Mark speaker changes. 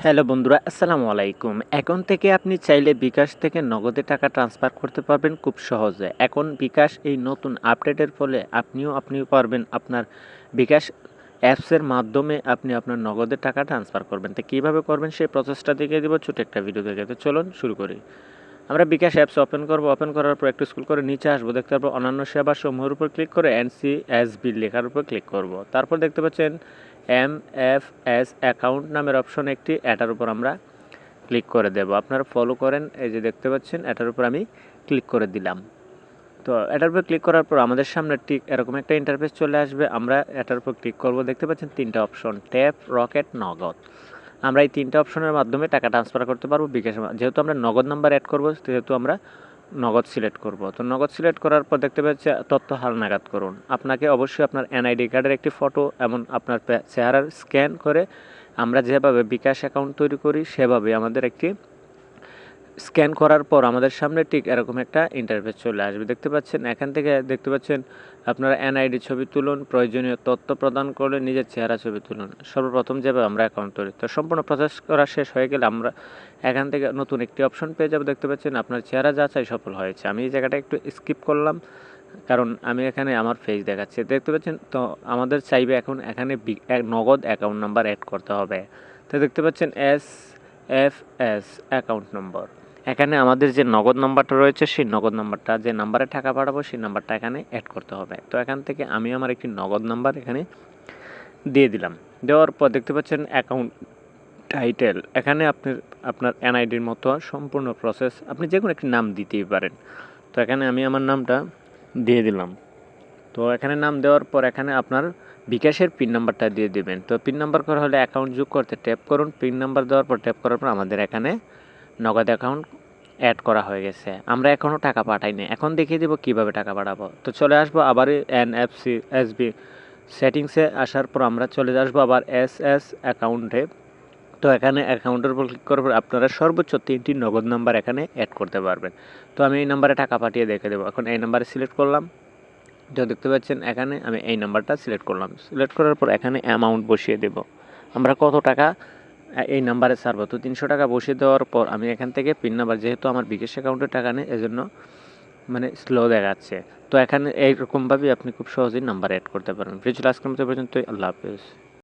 Speaker 1: Hello বন্ধুরা, আসসালামু আলাইকুম। এখন থেকে আপনি চাইলে বিকাশ থেকে নগদে টাকা ট্রান্সফার করতে পারবেন খুব সহজে। এখন বিকাশ এই নতুন আপডেটের ফলে আপনিও পারবেন আপনার বিকাশ অ্যাপসের মাধ্যমে আপনি আপনার নগদে টাকা ট্রান্সফার করবেন। তো কীভাবে করবেন সেই প্রসেসটা দেখিয়ে দেবো ছোটো একটা ভিডিও দেখে। তো চলুন শুরু করি। আমরা বিকাশ অ্যাপস ওপেন করব। ওপেন করার পর একটু স্ক্রল করে নিচে আসবো, দেখতে পারবো অন্যান্য সেবা সমূহের উপর ক্লিক করে NCSB লেখার উপর ক্লিক করব। তারপর দেখতে পাচ্ছেন MFS অ্যাকাউন্ট নামের অপশন একটি, এটার উপর আমরা ক্লিক করে দেব। আপনারা ফলো করেন, এই যে দেখতে পাচ্ছেন এটার উপর আমি ক্লিক করে দিলাম। তো এটার উপর ক্লিক করার পর আমাদের সামনে ঠিক এরকম একটা ইন্টারফেস চলে আসবে। আমরা এটার উপর ক্লিক করব, দেখতে পাচ্ছেন তিনটা অপশন, ট্যাপ, রকেট, নগদ। আমরা এই তিনটা অপশনের মাধ্যমে টাকা ট্রান্সফার করতে পারবো বিকাশ। যেহেতু আমরা নগদ নাম্বার অ্যাড করব, সেহেতু আমরা নগদ সিলেক্ট করব। তো নগদ সিলেক্ট করার পর দেখতে পাচ্ছি তথ্য হালনাগাদ করুন। আপনাকে অবশ্যই আপনার NID কার্ডের একটি ফটো এবং আপনার চেহারার স্ক্যান করে আমরা যেভাবে বিকাশ অ্যাকাউন্ট তৈরি করি সেভাবে আমাদের একটি স্ক্যান করার পর আমাদের সামনে ঠিক এরকম একটা ইন্টারফেস চলে আসবে। দেখতে পাচ্ছেন এখান থেকে দেখতে পাচ্ছেন আপনারা NID ছবি তুলুন, প্রয়োজনীয় তথ্য প্রদান করে নিজের চেহারা ছবি তুলুন। সর্বপ্রথম যেভাবে আমরা অ্যাকাউন্ট তৈরি, তো সম্পূর্ণ প্রসেস করা শেষ হয়ে গেলে আমরা এখান থেকে নতুন একটি অপশন পেয়ে যাবো। দেখতে পাচ্ছেন আপনার চেহারা যাচাই সফল হয়েছে। আমি এই জায়গাটা একটু স্কিপ করলাম কারণ আমি এখানে আমার ফেস দেখাচ্ছি। দেখতে পাচ্ছেন তো আমাদের চাইবে এখন এখানে নগদ অ্যাকাউন্ট নাম্বার অ্যাড করতে হবে। তো দেখতে পাচ্ছেন SFS অ্যাকাউন্ট নম্বর, এখানে আমাদের যে নগদ নাম্বারটা রয়েছে সেই নগদ নাম্বারটা, যে নাম্বারে টাকা পাঠাবো সেই নাম্বারটা এখানে অ্যাড করতে হবে। তো এখান থেকে আমি আমার একটি নগদ নাম্বার এখানে দিয়ে দিলাম। দেওয়ার পর দেখতে পাচ্ছেন অ্যাকাউন্ট টাইটেল, এখানে আপনার NIDর মতো সম্পূর্ণ প্রসেস আপনি যে কোনো একটি নাম দিতেই পারেন। তো এখানে আমি আমার নামটা দিয়ে দিলাম। তো এখানে নাম দেওয়ার পর এখানে আপনার বিকাশের পিন নাম্বারটা দিয়ে দেবেন। তো পিন নাম্বার করা হলে অ্যাকাউন্ট যোগ করতে ট্যাপ করুন। পিন নাম্বার দেওয়ার পর ট্যাপ করার পর আমাদের এখানে নগদ অ্যাকাউন্ট অ্যাড করা হয়ে গেছে। আমরা এখনও টাকা পাঠাইনি, এখন দেখিয়ে দেবো কীভাবে টাকা পাঠাবো। তো চলে আসবো আবার NFCSB সেটিংসে। আসার পর আমরা চলে আসবো আবার SS অ্যাকাউন্টে। তো এখানে অ্যাকাউন্টের উপর ক্লিক করার পর আপনারা সর্বোচ্চ 3টি নগদ নাম্বার এখানে অ্যাড করতে পারবেন। তো আমি এই নাম্বারে টাকা পাঠিয়ে দেখে দেবো। এখন এই নাম্বারে সিলেক্ট করলাম। তো দেখতে পাচ্ছেন এখানে আমি এই নাম্বারটা সিলেক্ট করলাম। সিলেক্ট করার পর এখানে অ্যামাউন্ট বসিয়ে দেব। আমরা কত টাকা এই নাম্বারে ছাড়বো, তো 300 টাকা বসিয়ে দেওয়ার পর আমি এখান থেকে পিন নাম্বার, যেহেতু আমার বিকাশ অ্যাকাউন্টে টাকা নেই এজন্য স্লো দেখাচ্ছে। তো এখানে এইরকমভাবেই আপনি খুব সহজেই নাম্বার অ্যাড করতে পারেন। ভিডিওটি আজকের মতো পর্যন্তই। আল্লাহ হাফেজ।